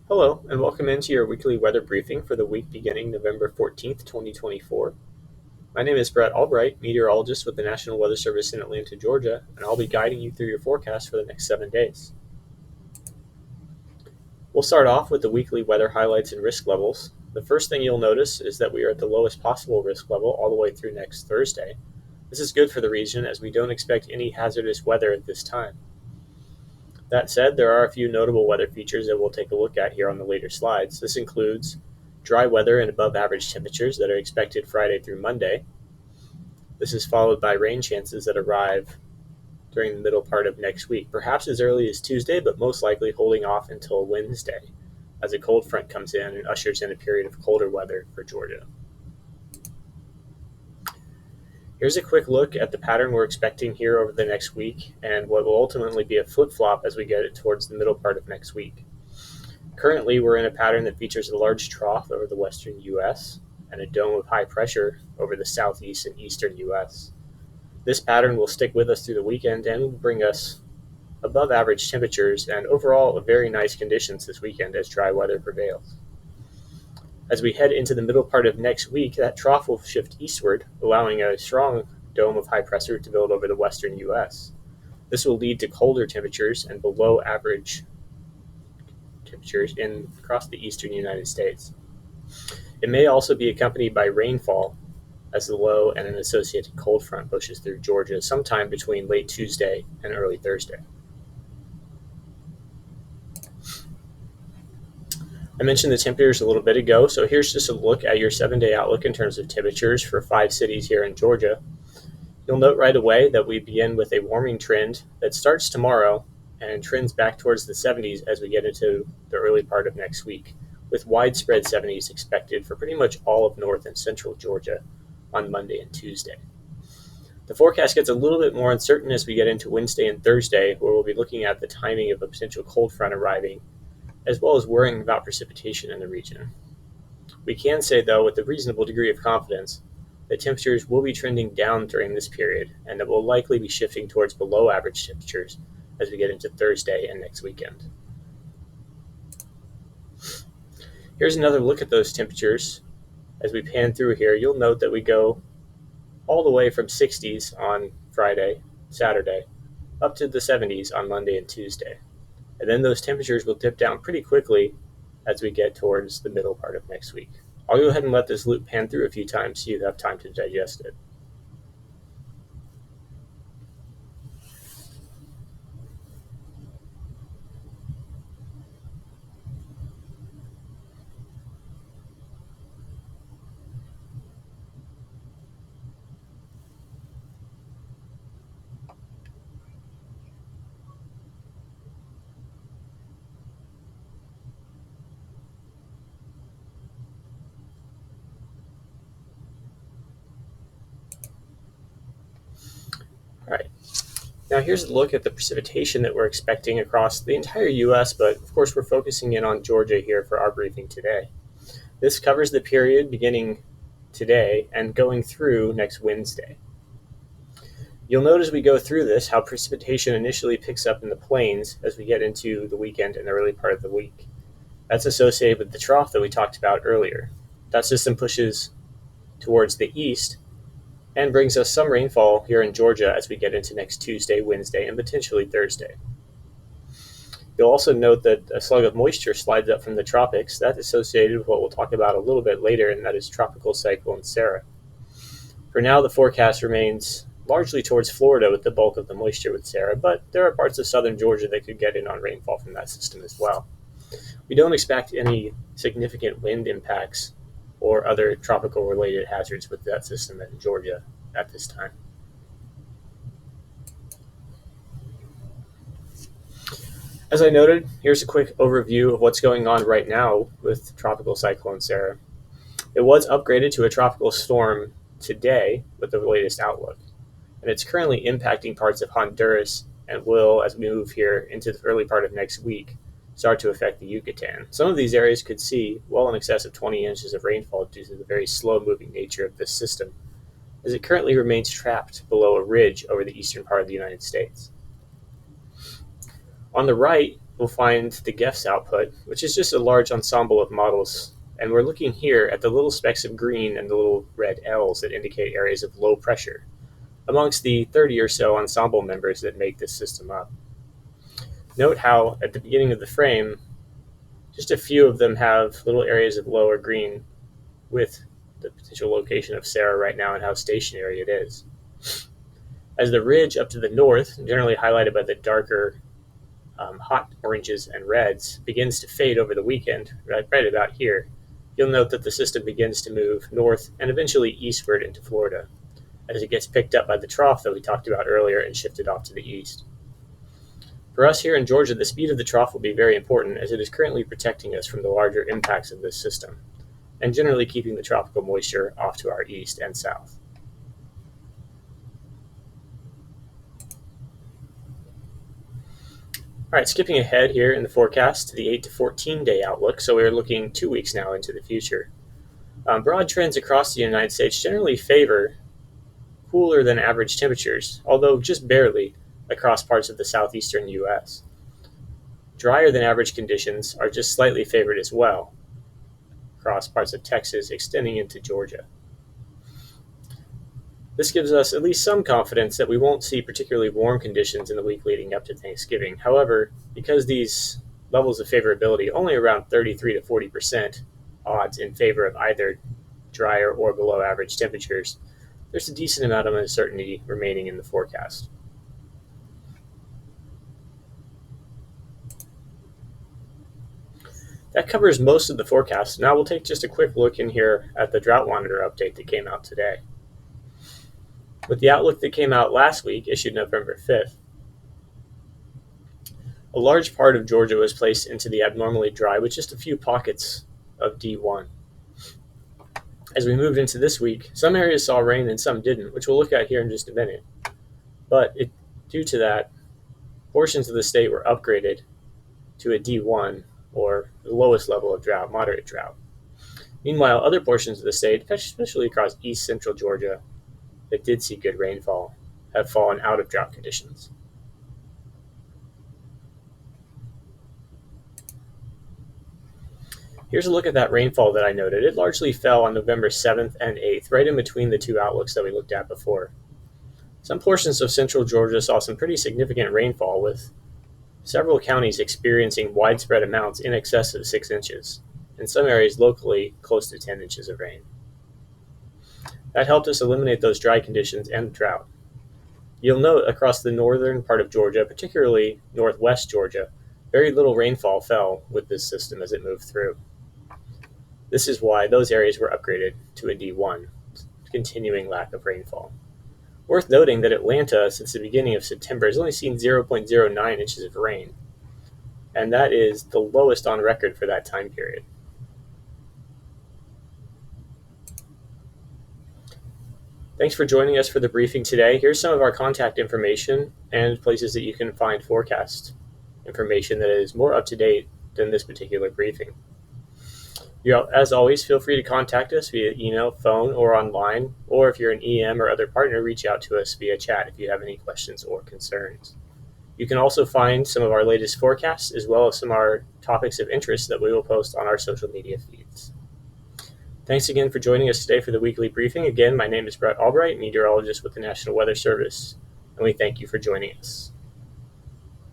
Hello, and welcome into your weekly weather briefing for the week beginning November 14th, 2024. My name is Brett Albright, meteorologist with the National Weather Service in Atlanta, Georgia, and I'll be guiding you through your forecast for the next 7 days. We'll start off with the weekly weather highlights and risk levels. The first thing you'll notice is that we are at the lowest possible risk level all the way through next Thursday. This is good for the region as we don't expect any hazardous weather at this time. That said, there are a few notable weather features that we'll take a look at here on the later slides. This includes dry weather and above average temperatures that are expected Friday through Monday. This is followed by rain chances that arrive during the middle part of next week, perhaps as early as Tuesday, but most likely holding off until Wednesday as a cold front comes in and ushers in a period of colder weather for Georgia. Here's a quick look at the pattern we're expecting here over the next week and what will ultimately be a flip-flop as we get it towards the middle part of next week. Currently, we're in a pattern that features a large trough over the western U.S. and a dome of high pressure over the southeast and eastern U.S. This pattern will stick with us through the weekend and will bring us above average temperatures and overall very nice conditions this weekend as dry weather prevails. As we head into the middle part of next week, that trough will shift eastward, allowing a strong dome of high pressure to build over the western U.S. This will lead to colder temperatures and below average temperatures across the eastern United States. It may also be accompanied by rainfall as the low and an associated cold front pushes through Georgia sometime between late Tuesday and early Thursday. I mentioned the temperatures a little bit ago, so here's just a look at your 7-day outlook in terms of temperatures for 5 cities here in Georgia. You'll note right away that we begin with a warming trend that starts tomorrow and trends back towards the 70s as we get into the early part of next week, with widespread 70s expected for pretty much all of north and central Georgia on Monday and Tuesday. The forecast gets a little bit more uncertain as we get into Wednesday and Thursday, where we'll be looking at the timing of a potential cold front arriving, as well as worrying about precipitation in the region. We can say, though, with a reasonable degree of confidence, that temperatures will be trending down during this period, and that we'll likely be shifting towards below average temperatures as we get into Thursday and next weekend. Here's another look at those temperatures. As we pan through here, you'll note that we go all the way from 60s on Friday, Saturday, up to the 70s on Monday and Tuesday. And then those temperatures will dip down pretty quickly as we get towards the middle part of next week. I'll go ahead and let this loop pan through a few times so you have time to digest it. All right. Now here's a look at the precipitation that we're expecting across the entire U.S., but of course we're focusing in on Georgia here for our briefing today. This covers the period beginning today and going through next Wednesday. You'll note as we go through this how precipitation initially picks up in the plains as we get into the weekend and the early part of the week. That's associated with the trough that we talked about earlier. That system pushes towards the east and brings us some rainfall here in Georgia as we get into next Tuesday, Wednesday, and potentially Thursday. You'll also note that a slug of moisture slides up from the tropics. That's associated with what we'll talk about a little bit later, and that is Tropical Cyclone Sara. For now, the forecast remains largely towards Florida with the bulk of the moisture with Sara, but there are parts of southern Georgia that could get in on rainfall from that system as well. We don't expect any significant wind impacts or other tropical related hazards with that system in Georgia at this time. As I noted, here's a quick overview of what's going on right now with Tropical Cyclone Sara. It was upgraded to a tropical storm today with the latest outlook, and it's currently impacting parts of Honduras and will, as we move here into the early part of next week, start to affect the Yucatan. Some of these areas could see well in excess of 20 inches of rainfall due to the very slow-moving nature of this system, as it currently remains trapped below a ridge over the eastern part of the United States. On the right, we'll find the GEFS output, which is just a large ensemble of models. And we're looking here at the little specks of green and the little red L's that indicate areas of low pressure amongst the 30 or so ensemble members that make this system up. Note how at the beginning of the frame, just a few of them have little areas of low or green with the potential location of Sara right now and how stationary it is. As the ridge up to the north, generally highlighted by the darker hot oranges and reds, begins to fade over the weekend, right about here, you'll note that the system begins to move north and eventually eastward into Florida as it gets picked up by the trough that we talked about earlier and shifted off to the east. For us here in Georgia, the speed of the trough will be very important as it is currently protecting us from the larger impacts of this system and generally keeping the tropical moisture off to our east and south. All right, skipping ahead here in the forecast to the 8 to 14 day outlook, so we're looking 2 weeks now into the future. Broad trends across the United States generally favor cooler than average temperatures, although just barely across parts of the southeastern U.S. Drier than average conditions are just slightly favored as well across parts of Texas, extending into Georgia. This gives us at least some confidence that we won't see particularly warm conditions in the week leading up to Thanksgiving. However, because these levels of favorability only around 33 to 40% odds in favor of either drier or below average temperatures, there's a decent amount of uncertainty remaining in the forecast. That covers most of the forecast. Now we'll take just a quick look in here at the drought monitor update that came out today. With the outlook that came out last week, issued November 5th, a large part of Georgia was placed into the abnormally dry with just a few pockets of D1. As we moved into this week, some areas saw rain and some didn't, which we'll look at here in just a minute. But due to that, portions of the state were upgraded to a D1, or the lowest level of drought, moderate drought. Meanwhile, other portions of the state, especially across east central Georgia, that did see good rainfall, have fallen out of drought conditions. Here's a look at that rainfall that I noted. It largely fell on November 7th and 8th, right in between the two outlooks that we looked at before. Some portions of central Georgia saw some pretty significant rainfall, with several counties experiencing widespread amounts in excess of 6 inches, and some areas locally close to 10 inches of rain. That helped us eliminate those dry conditions and drought. You'll note across the northern part of Georgia, particularly northwest Georgia, very little rainfall fell with this system as it moved through. This is why those areas were upgraded to a D1, continuing lack of rainfall. Worth noting that Atlanta, since the beginning of September, has only seen 0.09 inches of rain, and that is the lowest on record for that time period. Thanks for joining us for the briefing today. Here's some of our contact information and places that you can find forecast information that is more up to date than this particular briefing. As always, feel free to contact us via email, phone, or online, or if you're an EM or other partner, reach out to us via chat if you have any questions or concerns. You can also find some of our latest forecasts as well as some of our topics of interest that we will post on our social media feeds. Thanks again for joining us today for the weekly briefing. Again, my name is Brett Albright, meteorologist with the National Weather Service, and we thank you for joining us.